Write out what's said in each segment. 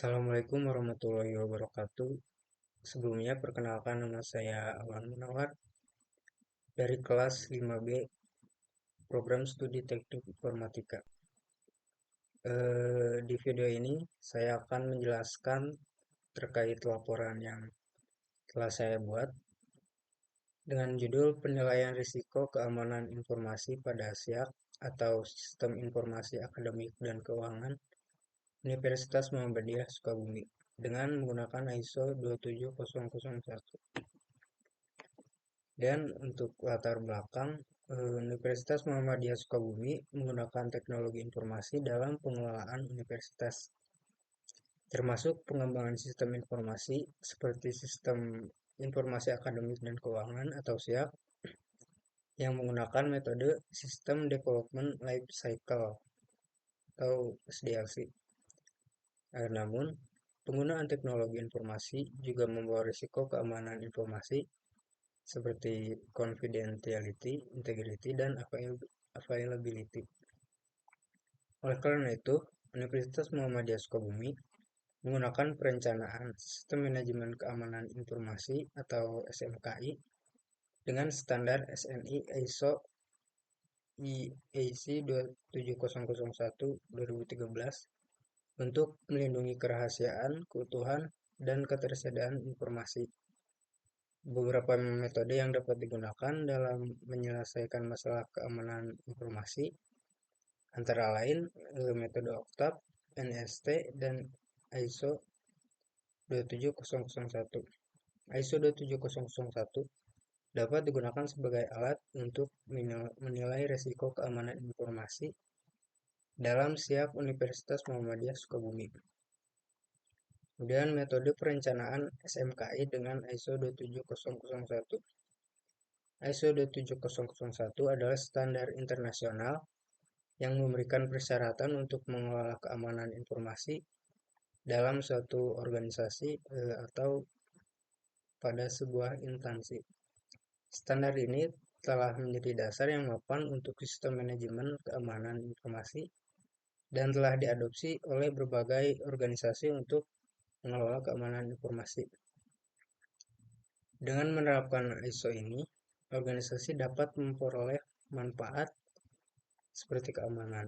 Assalamualaikum warahmatullahi wabarakatuh. Sebelumnya perkenalkan nama saya Awan Munawar dari kelas 5B Program Studi Teknik Informatika. Di video ini saya akan menjelaskan terkait laporan yang telah saya buat dengan judul Penilaian Risiko Keamanan Informasi pada SIAK atau Sistem Informasi Akademik dan Keuangan Universitas Muhammadiyah Sukabumi dengan menggunakan ISO 27001. Dan untuk latar belakang, Universitas Muhammadiyah Sukabumi menggunakan teknologi informasi dalam pengelolaan universitas, termasuk pengembangan sistem informasi seperti sistem informasi akademik dan keuangan atau SIAK yang menggunakan metode System Development Life Cycle atau SDLC. Namun, penggunaan teknologi informasi juga membawa risiko keamanan informasi seperti confidentiality, integrity, dan availability. Oleh karena itu, Universitas Muhammadiyah Sukabumi menggunakan perencanaan Sistem Manajemen Keamanan Informasi atau SMKI dengan standar SNI ISO IEC 27001-2013 untuk melindungi kerahasiaan, keutuhan, dan ketersediaan informasi. Beberapa metode yang dapat digunakan dalam menyelesaikan masalah keamanan informasi antara lain metode OCTAP, NST, dan ISO 27001. ISO 27001 dapat digunakan sebagai alat untuk menilai risiko keamanan informasi dalam SIAK Universitas Muhammadiyah Sukabumi. Kemudian metode perencanaan SMKI dengan ISO 27001. ISO 27001 adalah standar internasional yang memberikan persyaratan untuk mengelola keamanan informasi dalam suatu organisasi atau pada sebuah instansi. Standar ini telah menjadi dasar yang mapan untuk sistem manajemen keamanan informasi dan telah diadopsi oleh berbagai organisasi untuk mengelola keamanan informasi. Dengan menerapkan ISO ini, organisasi dapat memperoleh manfaat seperti keamanan.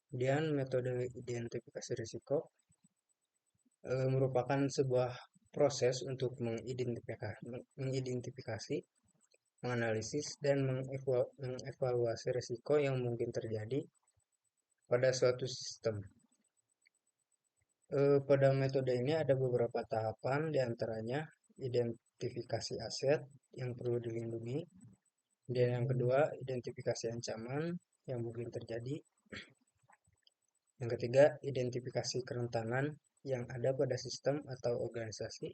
Kemudian metode identifikasi risiko merupakan sebuah proses untuk mengidentifikasi, menganalisis, dan mengevaluasi risiko yang mungkin terjadi pada suatu sistem. Pada metode ini ada beberapa tahapan, diantaranya identifikasi aset yang perlu dilindungi, dan yang kedua identifikasi ancaman yang mungkin terjadi, yang ketiga identifikasi kerentanan yang ada pada sistem atau organisasi,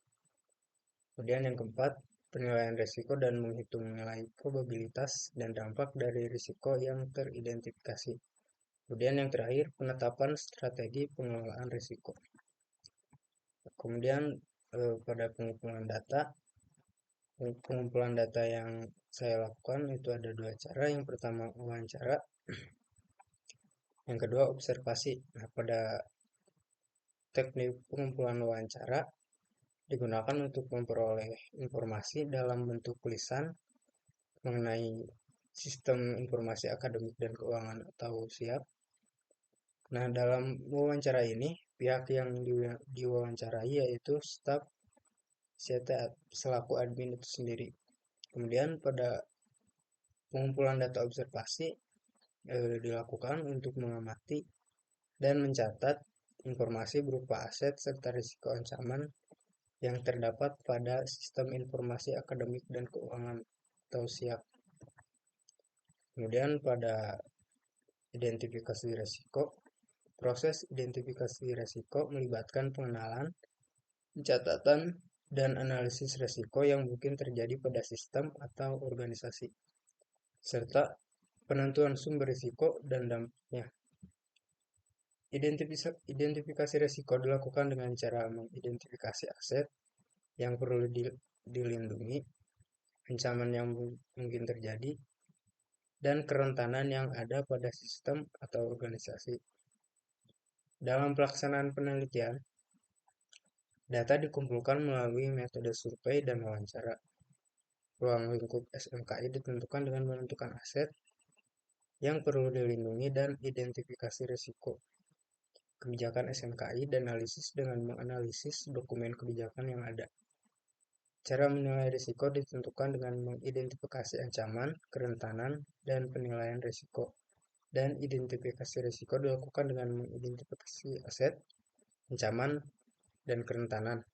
kemudian yang keempat penilaian risiko dan menghitung nilai probabilitas dan dampak dari risiko yang teridentifikasi. Kemudian yang terakhir, penetapan strategi pengelolaan risiko. Kemudian pada pengumpulan data yang saya lakukan itu ada dua cara. Yang pertama wawancara, yang kedua observasi. Nah, pada teknik pengumpulan wawancara digunakan untuk memperoleh informasi dalam bentuk tulisan mengenai sistem informasi akademik dan keuangan atau SIAK. Nah, dalam wawancara ini, pihak yang diwawancarai yaitu staf selaku admin itu sendiri. Kemudian pada pengumpulan data observasi dilakukan untuk mengamati dan mencatat informasi berupa aset serta risiko ancaman yang terdapat pada sistem informasi akademik dan keuangan atau SIAK. Kemudian pada identifikasi risiko, proses identifikasi risiko melibatkan pengenalan, pencatatan, dan analisis risiko yang mungkin terjadi pada sistem atau organisasi, serta penentuan sumber risiko dan dampaknya. Identifikasi risiko dilakukan dengan cara mengidentifikasi aset yang perlu dilindungi, ancaman yang mungkin terjadi, dan kerentanan yang ada pada sistem atau organisasi. Dalam pelaksanaan penelitian, data dikumpulkan melalui metode survei dan wawancara. Ruang lingkup SMKI ditentukan dengan menentukan aset yang perlu dilindungi dan identifikasi risiko. Kebijakan SMKI dan analisis dengan menganalisis dokumen kebijakan yang ada. Cara menilai risiko ditentukan dengan mengidentifikasi ancaman, kerentanan, dan penilaian risiko. Dan identifikasi risiko dilakukan dengan mengidentifikasi aset, ancaman, dan kerentanan.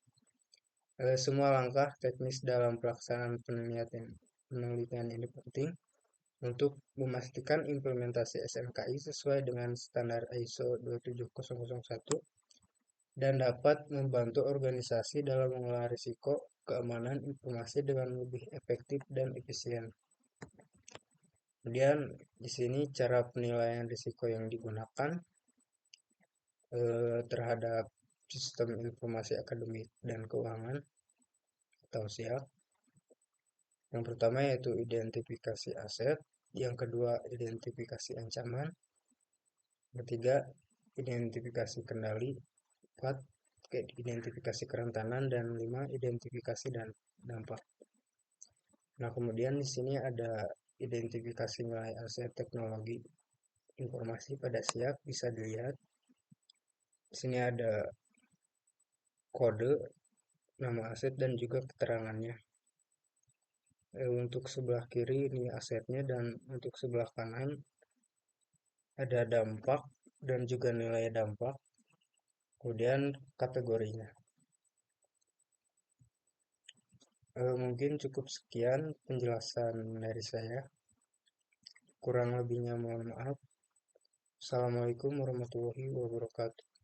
Semua langkah teknis dalam pelaksanaan penelitian ini penting untuk memastikan implementasi SMKI sesuai dengan standar ISO 27001 dan dapat membantu organisasi dalam mengelola risiko keamanan informasi dengan lebih efektif dan efisien. Kemudian di sini cara penilaian risiko yang digunakan terhadap sistem informasi akademik dan keuangan atau SIAK. Yang pertama yaitu identifikasi aset, yang kedua identifikasi ancaman, ketiga identifikasi kendali, empat identifikasi kerentanan, dan lima identifikasi dan dampak. Nah, kemudian di sini ada identifikasi nilai aset teknologi informasi pada SIAK, bisa dilihat. Di sini ada kode, nama aset, dan juga keterangannya. Untuk sebelah kiri ini asetnya, dan untuk sebelah kanan ada dampak dan juga nilai dampak, kemudian kategorinya. Mungkin cukup sekian penjelasan dari saya. Kurang lebihnya mohon maaf. Assalamualaikum warahmatullahi wabarakatuh.